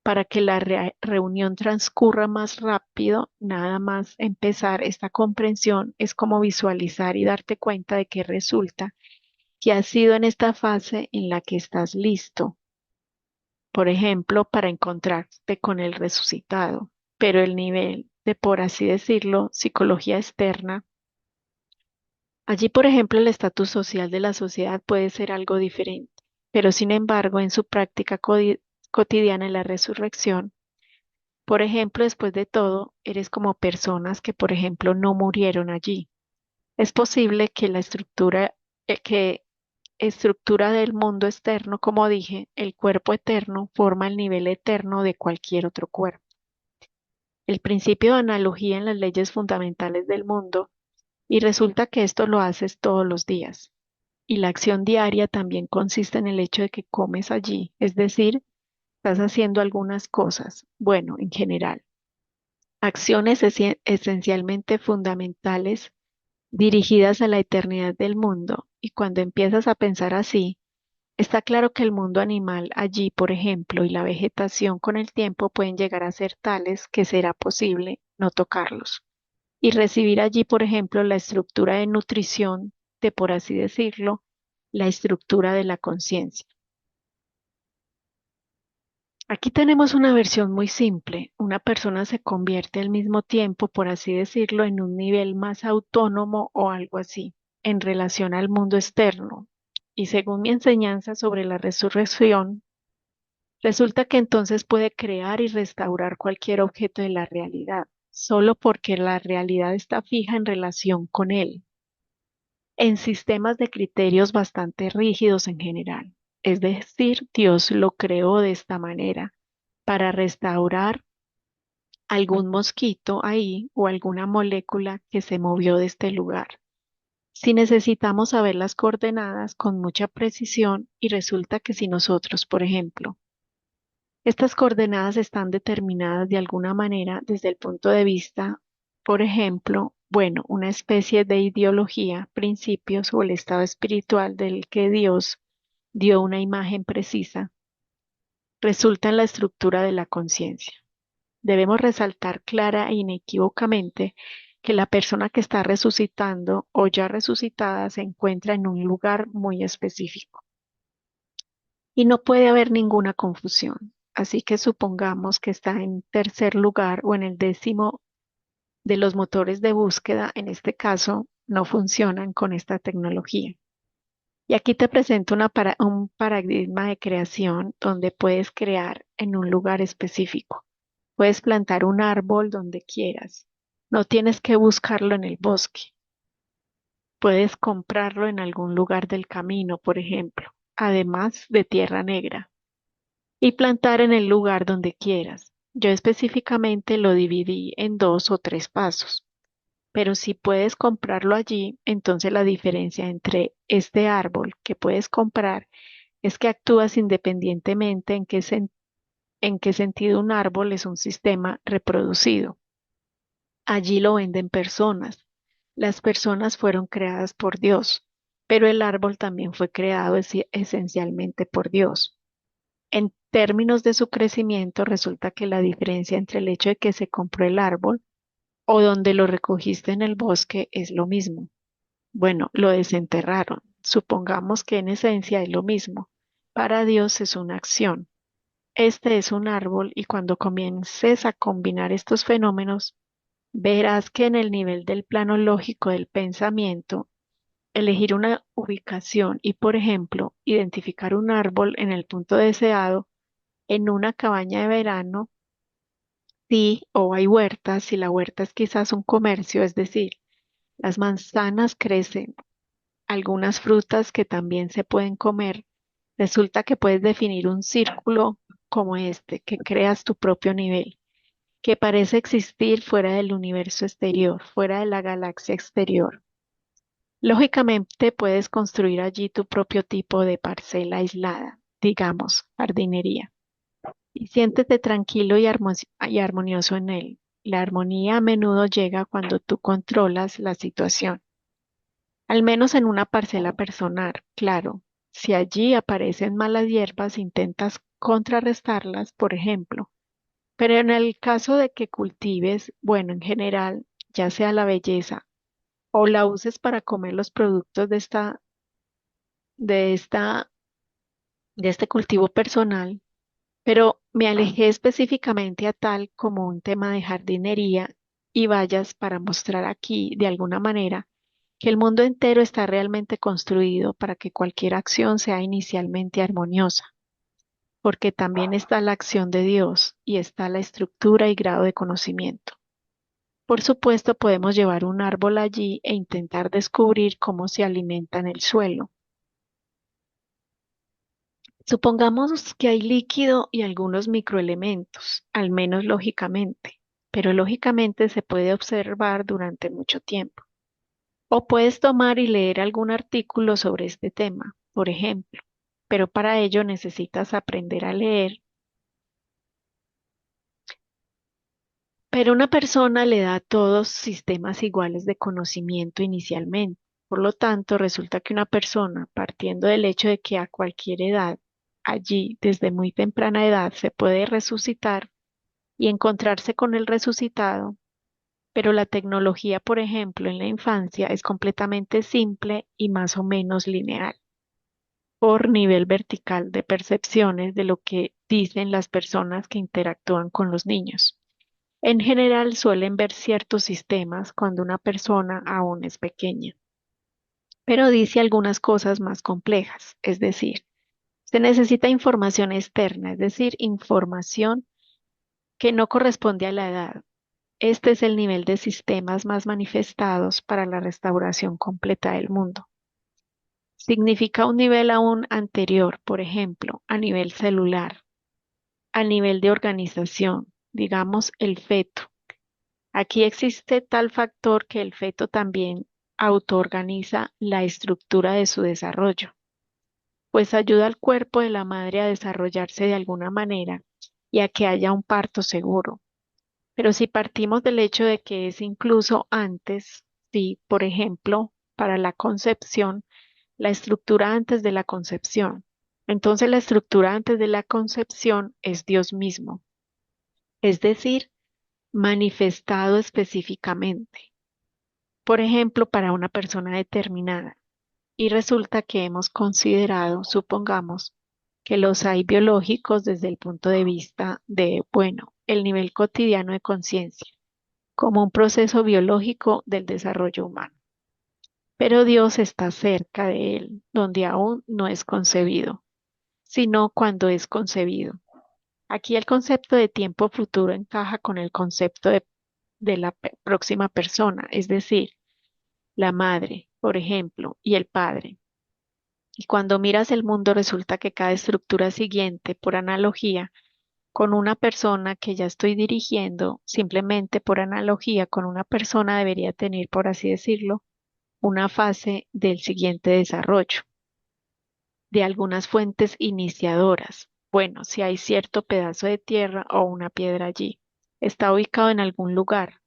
Para que la reunión transcurra más rápido, nada más empezar esta comprensión es como visualizar y darte cuenta de que resulta que has sido en esta fase en la que estás listo, por ejemplo, para encontrarte con el resucitado, pero el nivel de, por así decirlo, psicología externa, allí, por ejemplo, el estatus social de la sociedad puede ser algo diferente, pero sin embargo, en su práctica cotidiana en la resurrección, por ejemplo, después de todo, eres como personas que, por ejemplo, no murieron allí. Es posible que la que estructura del mundo externo, como dije, el cuerpo eterno forma el nivel eterno de cualquier otro cuerpo. El principio de analogía en las leyes fundamentales del mundo, y resulta que esto lo haces todos los días. Y la acción diaria también consiste en el hecho de que comes allí, es decir, estás haciendo algunas cosas, bueno, en general, acciones esencialmente fundamentales dirigidas a la eternidad del mundo. Y cuando empiezas a pensar así, está claro que el mundo animal allí, por ejemplo, y la vegetación con el tiempo pueden llegar a ser tales que será posible no tocarlos y recibir allí, por ejemplo, la estructura de nutrición de, por así decirlo, la estructura de la conciencia. Aquí tenemos una versión muy simple. Una persona se convierte al mismo tiempo, por así decirlo, en un nivel más autónomo o algo así, en relación al mundo externo. Y según mi enseñanza sobre la resurrección, resulta que entonces puede crear y restaurar cualquier objeto de la realidad, solo porque la realidad está fija en relación con él, en sistemas de criterios bastante rígidos en general. Es decir, Dios lo creó de esta manera para restaurar algún mosquito ahí o alguna molécula que se movió de este lugar. Si necesitamos saber las coordenadas con mucha precisión y resulta que si nosotros, por ejemplo, estas coordenadas están determinadas de alguna manera desde el punto de vista, por ejemplo, bueno, una especie de ideología, principios o el estado espiritual del que Dios dio una imagen precisa, resulta en la estructura de la conciencia. Debemos resaltar clara e inequívocamente que la persona que está resucitando o ya resucitada se encuentra en un lugar muy específico y no puede haber ninguna confusión. Así que supongamos que está en tercer lugar o en el décimo de los motores de búsqueda, en este caso, no funcionan con esta tecnología. Y aquí te presento un paradigma de creación donde puedes crear en un lugar específico. Puedes plantar un árbol donde quieras. No tienes que buscarlo en el bosque. puedes comprarlo en algún lugar del camino, por ejemplo, además de tierra negra, y plantar en el lugar donde quieras. Yo específicamente lo dividí en 2 o 3 pasos, pero si puedes comprarlo allí, entonces la diferencia entre este árbol que puedes comprar es que actúas independientemente en qué sentido un árbol es un sistema reproducido. Allí lo venden personas. Las personas fueron creadas por Dios, pero el árbol también fue creado esencialmente por Dios. En términos de su crecimiento, resulta que la diferencia entre el hecho de que se compró el árbol o donde lo recogiste en el bosque es lo mismo. Bueno, lo desenterraron. Supongamos que en esencia es lo mismo. Para Dios es una acción. Este es un árbol y cuando comiences a combinar estos fenómenos, verás que en el nivel del plano lógico del pensamiento, elegir una ubicación y, por ejemplo, identificar un árbol en el punto deseado en una cabaña de verano, sí, o hay huertas, si la huerta es quizás un comercio, es decir, las manzanas crecen, algunas frutas que también se pueden comer, resulta que puedes definir un círculo como este, que creas tu propio nivel, que parece existir fuera del universo exterior, fuera de la galaxia exterior. Lógicamente puedes construir allí tu propio tipo de parcela aislada, digamos, jardinería, y siéntete tranquilo y armonioso en él. La armonía a menudo llega cuando tú controlas la situación, al menos en una parcela personal, claro. Si allí aparecen malas hierbas, intentas contrarrestarlas, por ejemplo. Pero en el caso de que cultives, bueno, en general, ya sea la belleza o la uses para comer los productos de esta, de este cultivo personal, pero me alejé específicamente a tal como un tema de jardinería y vallas para mostrar aquí, de alguna manera, que el mundo entero está realmente construido para que cualquier acción sea inicialmente armoniosa, porque también está la acción de Dios y está la estructura y grado de conocimiento. Por supuesto, podemos llevar un árbol allí e intentar descubrir cómo se alimenta en el suelo. Supongamos que hay líquido y algunos microelementos, al menos lógicamente, pero lógicamente se puede observar durante mucho tiempo. O puedes tomar y leer algún artículo sobre este tema, por ejemplo, pero para ello necesitas aprender a leer. Pero una persona le da a todos sistemas iguales de conocimiento inicialmente. Por lo tanto, resulta que una persona, partiendo del hecho de que a cualquier edad, allí, desde muy temprana edad, se puede resucitar y encontrarse con el resucitado, pero la tecnología, por ejemplo, en la infancia es completamente simple y más o menos lineal, por nivel vertical de percepciones de lo que dicen las personas que interactúan con los niños. En general suelen ver ciertos sistemas cuando una persona aún es pequeña, pero dice algunas cosas más complejas, es decir, se necesita información externa, es decir, información que no corresponde a la edad. Este es el nivel de sistemas más manifestados para la restauración completa del mundo. Significa un nivel aún anterior, por ejemplo, a nivel celular, a nivel de organización, digamos el feto. Aquí existe tal factor que el feto también autoorganiza la estructura de su desarrollo, pues ayuda al cuerpo de la madre a desarrollarse de alguna manera y a que haya un parto seguro. Pero si partimos del hecho de que es incluso antes, si, por ejemplo, para la concepción, la estructura antes de la concepción, entonces la estructura antes de la concepción es Dios mismo, es decir, manifestado específicamente, por ejemplo, para una persona determinada. Y resulta que hemos considerado, supongamos, que los hay biológicos desde el punto de vista de, bueno, el nivel cotidiano de conciencia como un proceso biológico del desarrollo humano. Pero Dios está cerca de él, donde aún no es concebido, sino cuando es concebido. Aquí el concepto de tiempo futuro encaja con el concepto de la próxima persona, es decir, la madre, por ejemplo, y el Padre. Y cuando miras el mundo resulta que cada estructura siguiente, por analogía, con una persona que ya estoy dirigiendo, simplemente por analogía con una persona debería tener, por así decirlo, una fase del siguiente desarrollo, de algunas fuentes iniciadoras. Bueno, si hay cierto pedazo de tierra o una piedra allí, está ubicado en algún lugar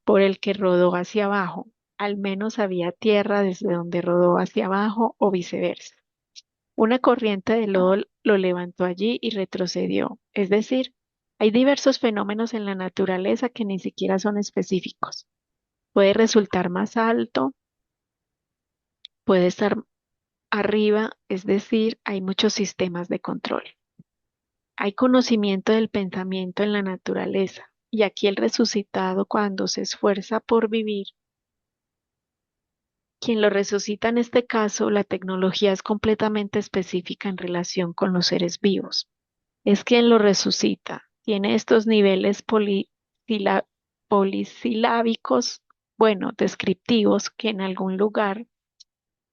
por el que rodó hacia abajo, al menos había tierra desde donde rodó hacia abajo o viceversa. Una corriente de lodo lo levantó allí y retrocedió. Es decir, hay diversos fenómenos en la naturaleza que ni siquiera son específicos. Puede resultar más alto, puede estar arriba, es decir, hay muchos sistemas de control. Hay conocimiento del pensamiento en la naturaleza, y aquí el resucitado, cuando se esfuerza por vivir, quien lo resucita en este caso, la tecnología es completamente específica en relación con los seres vivos. Es quien lo resucita. Tiene estos niveles polisilábicos, bueno, descriptivos, que en algún lugar,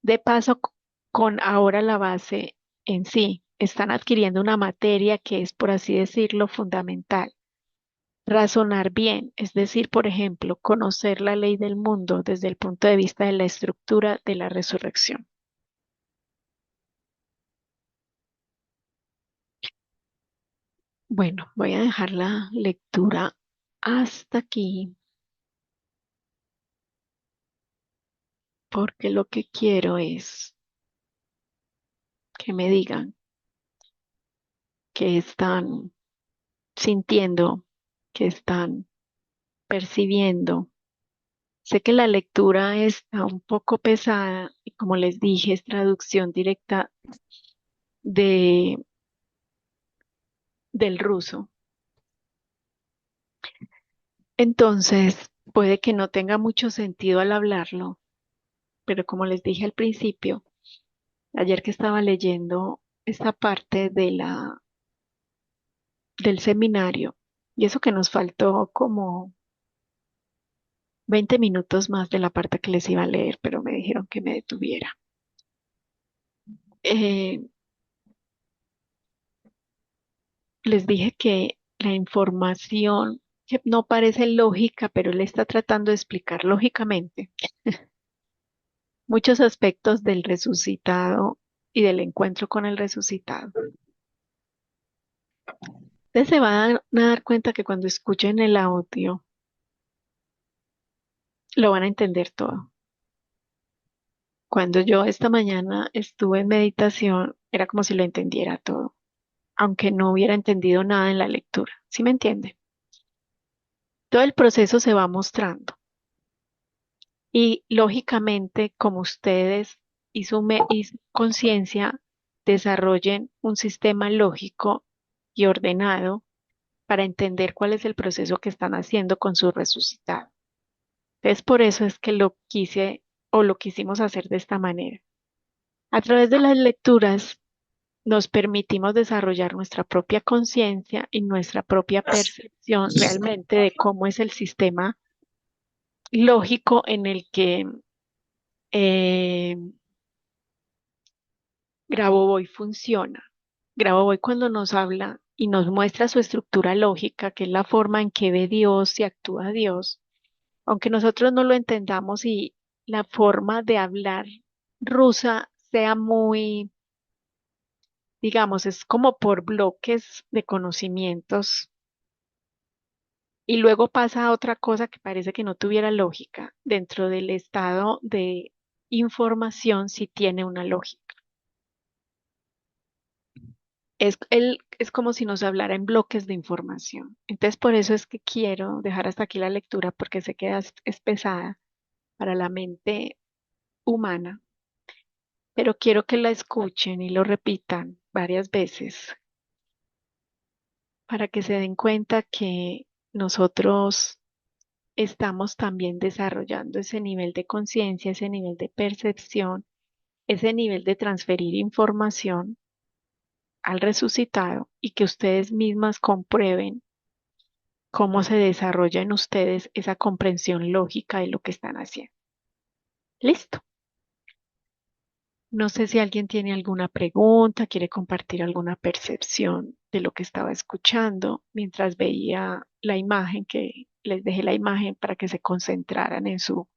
de paso con ahora la base en sí, están adquiriendo una materia que es, por así decirlo, fundamental. Razonar bien, es decir, por ejemplo, conocer la ley del mundo desde el punto de vista de la estructura de la resurrección. Bueno, voy a dejar la lectura hasta aquí porque lo que quiero es que me digan que están sintiendo, que están percibiendo. Sé que la lectura está un poco pesada y como les dije, es traducción directa de, del ruso. Entonces, puede que no tenga mucho sentido al hablarlo, pero como les dije al principio, ayer que estaba leyendo esta parte del seminario, y eso que nos faltó como 20 minutos más de la parte que les iba a leer, pero me dijeron que me detuviera. Eh, Les dije que la información que no parece lógica, pero él está tratando de explicar lógicamente muchos aspectos del resucitado y del encuentro con el resucitado. Ustedes se van a dar cuenta que cuando escuchen el audio lo van a entender todo. Cuando yo esta mañana estuve en meditación, era como si lo entendiera todo, aunque no hubiera entendido nada en la lectura. ¿Sí me entiende? Todo el proceso se va mostrando y lógicamente como ustedes y su conciencia desarrollen un sistema lógico y ordenado para entender cuál es el proceso que están haciendo con su resucitado. Entonces por eso es que lo quise o lo quisimos hacer de esta manera. A través de las lecturas nos permitimos desarrollar nuestra propia conciencia y nuestra propia percepción realmente de cómo es el sistema lógico en el que eh, Grabovoi funciona. Grabovoi cuando nos habla y nos muestra su estructura lógica, que es la forma en que ve Dios y actúa Dios, aunque nosotros no lo entendamos y la forma de hablar rusa sea muy, digamos, es como por bloques de conocimientos y luego pasa a otra cosa que parece que no tuviera lógica. Dentro del estado de información sí tiene una lógica. Es como si nos hablara en bloques de información. Entonces, por eso es que quiero dejar hasta aquí la lectura, porque sé que es pesada para la mente humana, pero quiero que la escuchen y lo repitan varias veces para que se den cuenta que nosotros estamos también desarrollando ese nivel de conciencia, ese nivel de percepción, ese nivel de transferir información al resucitado y que ustedes mismas comprueben cómo se desarrolla en ustedes esa comprensión lógica de lo que están haciendo. Listo. No sé si alguien tiene alguna pregunta, quiere compartir alguna percepción de lo que estaba escuchando mientras veía la imagen, que les dejé la imagen para que se concentraran en su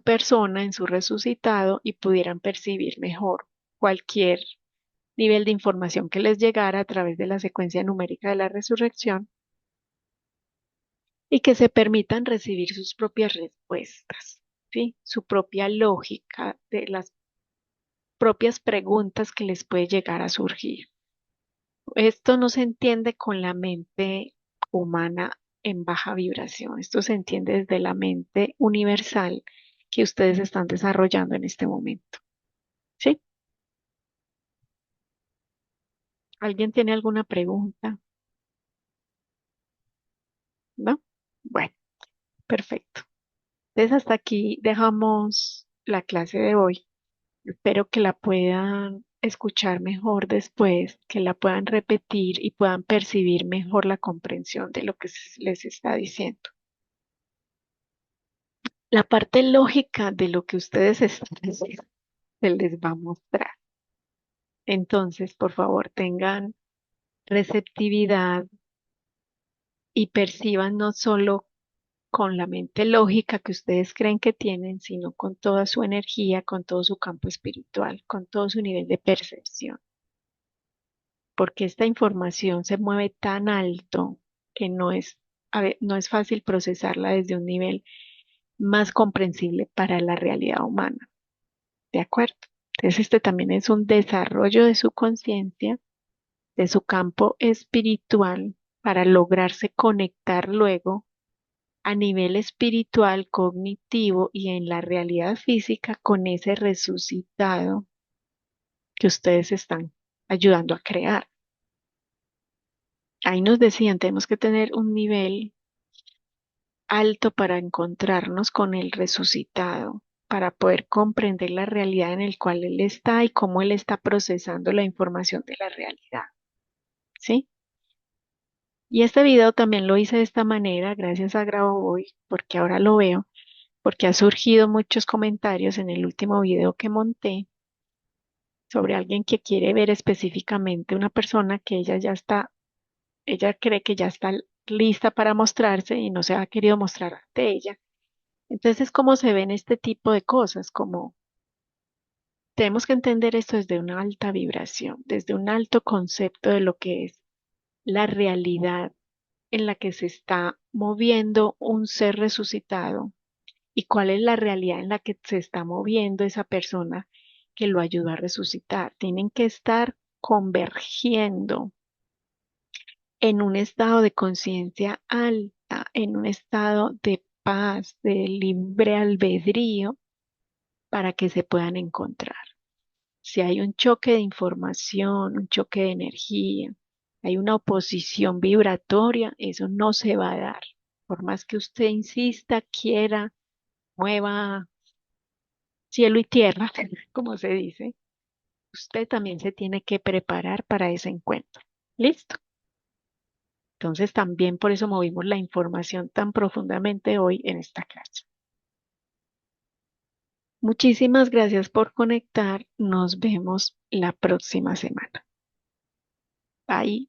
persona, en su resucitado y pudieran percibir mejor cualquier nivel de información que les llegara a través de la secuencia numérica de la resurrección y que se permitan recibir sus propias respuestas, ¿sí? Su propia lógica de las propias preguntas que les puede llegar a surgir. Esto no se entiende con la mente humana en baja vibración, esto se entiende desde la mente universal que ustedes están desarrollando en este momento, ¿sí? ¿Alguien tiene alguna pregunta? ¿No? Bueno, perfecto. Entonces hasta aquí dejamos la clase de hoy. Espero que la puedan escuchar mejor después, que la puedan repetir y puedan percibir mejor la comprensión de lo que les está diciendo. La parte lógica de lo que ustedes están haciendo se les va a mostrar. Entonces, por favor, tengan receptividad y perciban no solo con la mente lógica que ustedes creen que tienen, sino con toda su energía, con todo su campo espiritual, con todo su nivel de percepción, porque esta información se mueve tan alto que no es fácil procesarla desde un nivel más comprensible para la realidad humana. ¿De acuerdo? Entonces, este también es un desarrollo de su conciencia, de su campo espiritual, para lograrse conectar luego a nivel espiritual, cognitivo y en la realidad física con ese resucitado que ustedes están ayudando a crear. Ahí nos decían, tenemos que tener un nivel alto para encontrarnos con el resucitado, para poder comprender la realidad en el cual él está y cómo él está procesando la información de la realidad. ¿Sí? Y este video también lo hice de esta manera, gracias a Grabovoi, porque ahora lo veo, porque ha surgido muchos comentarios en el último video que monté sobre alguien que quiere ver específicamente una persona que ella ya está, ella cree que ya está lista para mostrarse y no se ha querido mostrar ante ella. Entonces, ¿cómo se ven este tipo de cosas? Como tenemos que entender esto desde una alta vibración, desde un alto concepto de lo que es la realidad en la que se está moviendo un ser resucitado y cuál es la realidad en la que se está moviendo esa persona que lo ayudó a resucitar. Tienen que estar convergiendo en un estado de conciencia alta, en un estado de paz, de libre albedrío, para que se puedan encontrar. Si hay un choque de información, un choque de energía, hay una oposición vibratoria, eso no se va a dar. Por más que usted insista, quiera, mueva cielo y tierra, como se dice, usted también se tiene que preparar para ese encuentro. ¿Listo? Entonces también por eso movimos la información tan profundamente hoy en esta clase. Muchísimas gracias por conectar. Nos vemos la próxima semana. Bye.